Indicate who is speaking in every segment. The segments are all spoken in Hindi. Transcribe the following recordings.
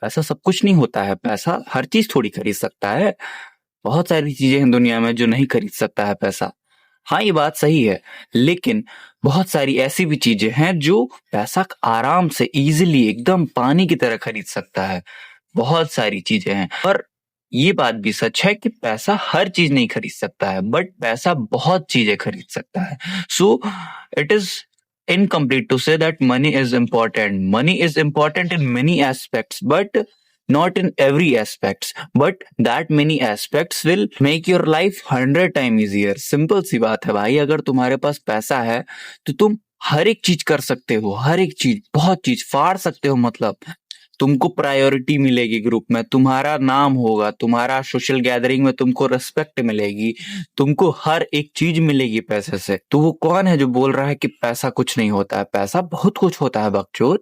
Speaker 1: पैसा सब कुछ नहीं होता है, पैसा हर चीज थोड़ी खरीद सकता है। बहुत सारी चीजें हैं दुनिया में जो नहीं खरीद सकता है पैसा। हाँ, ये बात सही है, लेकिन बहुत सारी ऐसी भी चीजें हैं जो पैसा आराम से इजीली एकदम पानी की तरह खरीद सकता है। बहुत सारी चीजें हैं, और ये बात भी सच है कि पैसा हर चीज नहीं खरीद सकता है, बट पैसा बहुत चीजें खरीद सकता है। So it is incomplete to say that money is important. Money is important in many aspects, but not in every aspects. But that many aspects will make your life 100 times easier. Simple सी बात है भाई, अगर तुम्हारे पास पैसा है तो तुम हर एक चीज कर सकते हो, हर एक चीज, बहुत चीज फाड़ सकते हो। मतलब तुमको प्रायोरिटी मिलेगी ग्रुप में, तुम्हारा नाम होगा, तुम्हारा सोशल गैदरिंग में तुमको रिस्पेक्ट मिलेगी, तुमको हर एक चीज मिलेगी पैसे से। तो वो कौन है जो बोल रहा है कि पैसा कुछ नहीं होता है? पैसा बहुत कुछ होता है बकचोद।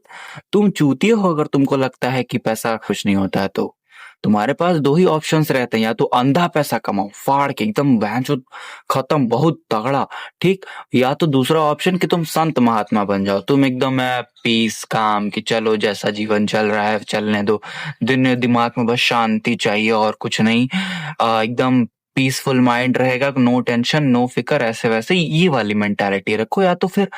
Speaker 1: तुम चूतिए हो अगर तुमको लगता है कि पैसा कुछ नहीं होता है। तो तुम्हारे पास दो ही ऑप्शंस रहते हैं, या तो अंधा पैसा कमाओ फाड़ के एकदम भैंचोद खत्म बहुत तगड़ा, ठीक, या तो दूसरा ऑप्शन कि तुम संत महात्मा बन जाओ, तुम एकदम पीस काम कि चलो जैसा जीवन चल रहा है चलने दो, दिन दिमाग में बस शांति चाहिए और कुछ नहीं, एकदम पीसफुल माइंड रहेगा, नो टेंशन नो फिकर, ऐसे वैसे ये वाली मेंटालिटी रखो। या तो फिर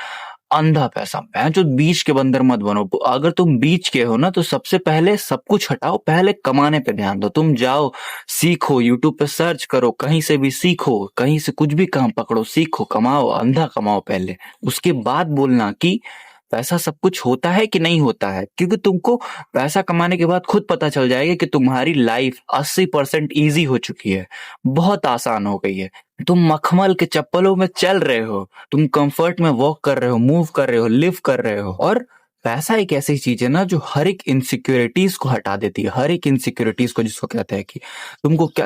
Speaker 1: अंधा पैसा, मैं जो बीच के बंदर मत बनो। अगर तुम बीच के हो ना तो सबसे पहले सब कुछ हटाओ, पहले कमाने पे ध्यान दो। तुम जाओ सीखो, यूट्यूब पे सर्च करो, कहीं से भी सीखो, कहीं से कुछ भी काम पकड़ो, सीखो, कमाओ, अंधा कमाओ पहले, उसके बाद बोलना कि पैसा सब कुछ होता है कि नहीं होता है। क्योंकि तुमको पैसा कमाने के बाद खुद पता चल जाएगा कि तुम्हारी लाइफ 80% ईजी हो चुकी है, बहुत आसान हो गई है। तुम मखमल के चप्पलों में चल रहे हो, तुम कंफर्ट में वॉक कर रहे हो, मूव कर रहे हो, लिव कर रहे हो। और पैसा एक ऐसी चीज है ना जो हर एक इनसिक्योरिटीज को हटा देती है, हर एक इनसिक्योरिटीज को, जिसको कहते हैं कि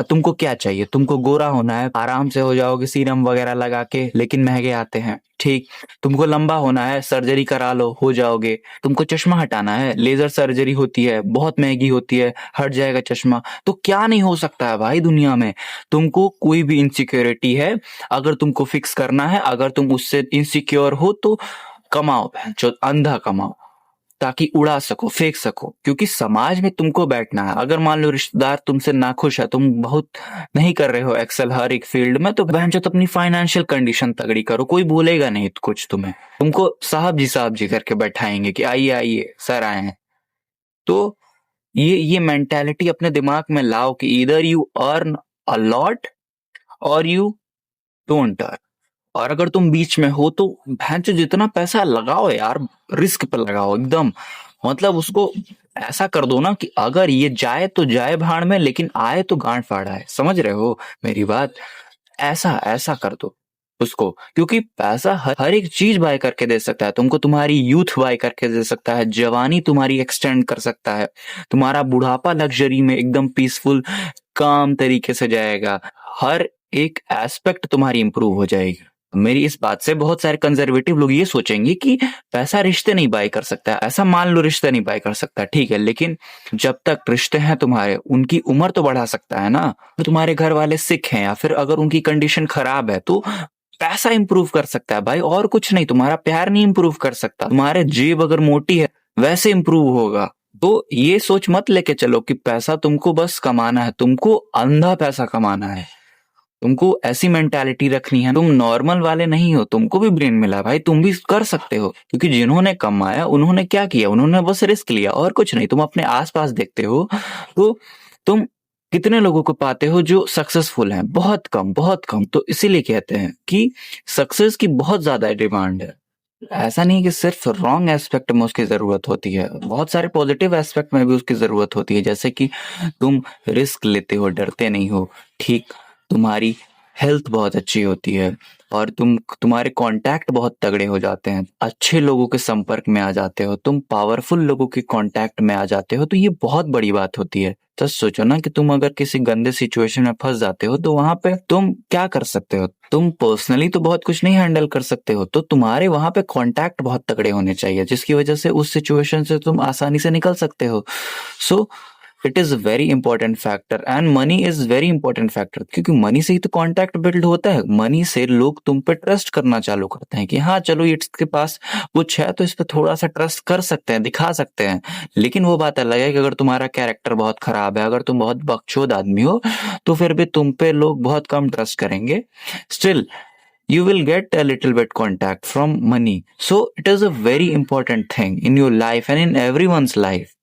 Speaker 1: तुमको क्या चाहिए। तुमको गोरा होना है, आराम से हो जाओगे सीरम वगैरह लगा के, लेकिन महंगे आते हैं, ठीक। तुमको लंबा होना है, सर्जरी करा लो, हो जाओगे। तुमको चश्मा हटाना है, लेजर सर्जरी होती है, बहुत महंगी होती है, हट जाएगा चश्मा। तो क्या नहीं हो सकता है भाई दुनिया में। तुमको कोई भी इनसिक्योरिटी है, अगर तुमको फिक्स करना है, अगर तुम उससे इनसिक्योर हो तो कमाओ, जो अंधा कमाओ, ताकि उड़ा सको, फेंक सको। क्योंकि समाज में तुमको बैठना है। अगर मान लो रिश्तेदार तुमसे नाखुश है, तुम बहुत नहीं कर रहे हो एक्सेल हर एक फील्ड में, तो बहनचोद तो अपनी फाइनेंशियल कंडीशन तगड़ी करो, कोई बोलेगा नहीं कुछ तुम्हें। तुमको साहब जी करके बैठाएंगे कि आइए आइए सर आए हैं। तो ये मेंटालिटी अपने दिमाग में लाओ कि इधर यू अर्न अ लॉट और यू डोंट अर्न। और अगर तुम बीच में हो तो भैंचो जितना पैसा लगाओ यार, रिस्क पे लगाओ एकदम। मतलब उसको ऐसा कर दो ना कि अगर ये जाए तो जाए भाड़ में, लेकिन आए तो गांड फाड़ा है। समझ रहे हो मेरी बात? ऐसा ऐसा कर दो उसको, क्योंकि पैसा हर एक चीज बाय करके दे सकता है तुमको। तुम्हारी यूथ बाय करके दे सकता है, जवानी तुम्हारी एक्सटेंड कर सकता है, तुम्हारा बुढ़ापा लग्जरी में एकदम पीसफुल काम तरीके से जाएगा, हर एक एस्पेक्ट तुम्हारी इंप्रूव हो जाएगी। मेरी इस बात से बहुत सारे कंजर्वेटिव लोग ये सोचेंगे कि पैसा रिश्ते नहीं बाय कर सकता है। ऐसा मान लो रिश्ते नहीं बाय कर सकता, ठीक है, लेकिन जब तक रिश्ते हैं तुम्हारे, उनकी उम्र तो बढ़ा सकता है ना। तो तुम्हारे घर वाले सिख हैं या फिर अगर उनकी कंडीशन खराब है तो पैसा इंप्रूव कर सकता है भाई, और कुछ नहीं। तुम्हारा प्यार नहीं इंप्रूव कर सकता, तुम्हारे जेब अगर मोटी है वैसे इंप्रूव होगा। तो ये सोच मत लेके चलो कि पैसा तुमको बस कमाना है, तुमको अंधा पैसा कमाना है। तुमको ऐसी मेंटालिटी रखनी है, तुम नॉर्मल वाले नहीं हो, तुमको भी ब्रेन मिला भाई, तुम भी कर सकते हो। क्योंकि जिन्होंने कमाया उन्होंने क्या किया, उन्होंने बस रिस्क लिया और कुछ नहीं। तुम अपने आसपास देखते हो तो तुम कितने लोगों को पाते हो जो सक्सेसफुल हैं? बहुत कम, बहुत कम। तो इसीलिए कहते हैं कि सक्सेस की बहुत ज्यादा डिमांड है। ऐसा नहीं कि सिर्फ रॉन्ग एस्पेक्ट में उसकी जरूरत होती है, बहुत सारे पॉजिटिव एस्पेक्ट में भी उसकी जरूरत होती है। जैसे कि तुम रिस्क लेते हो, डरते नहीं हो, ठीक, तुम्हारी हेल्थ बहुत अच्छी होती है, और तुम्हारे कांटेक्ट बहुत तगड़े हो जाते हैं, अच्छे लोगों के संपर्क में आ जाते हो, तुम पावरफुल लोगों के कांटेक्ट में आ जाते हो। तो ये बहुत बड़ी बात होती है। तो सोचो ना कि तुम अगर किसी गंदे सिचुएशन में फंस जाते हो तो वहां पे तुम क्या कर सकते हो? तुम पर्सनली तो बहुत कुछ नहीं हैंडल कर सकते हो, तो तुम्हारे वहां पे कांटेक्ट बहुत तगड़े होने चाहिए, जिसकी वजह से उस सिचुएशन से तुम आसानी से निकल सकते हो। So it is very important factor and money is very important factor, क्योंकि मनी से ही तो कांटेक्ट बिल्ड होता है। मनी से लोग तुम पे ट्रस्ट करना चालू करते हैं कि हाँ चलो इसके पास कुछ है तो इस पे थोड़ा सा ट्रस्ट कर सकते हैं, दिखा सकते हैं। लेकिन वो बात अलग है कि अगर तुम्हारा कैरेक्टर बहुत खराब है, अगर तुम बहुत बकचोद आदमी हो, तो फिर भी तुम पे लोग बहुत कम ट्रस्ट करेंगे। Still you will get a little bit contact from money. So it is a very important thing in your life and in everyone's life.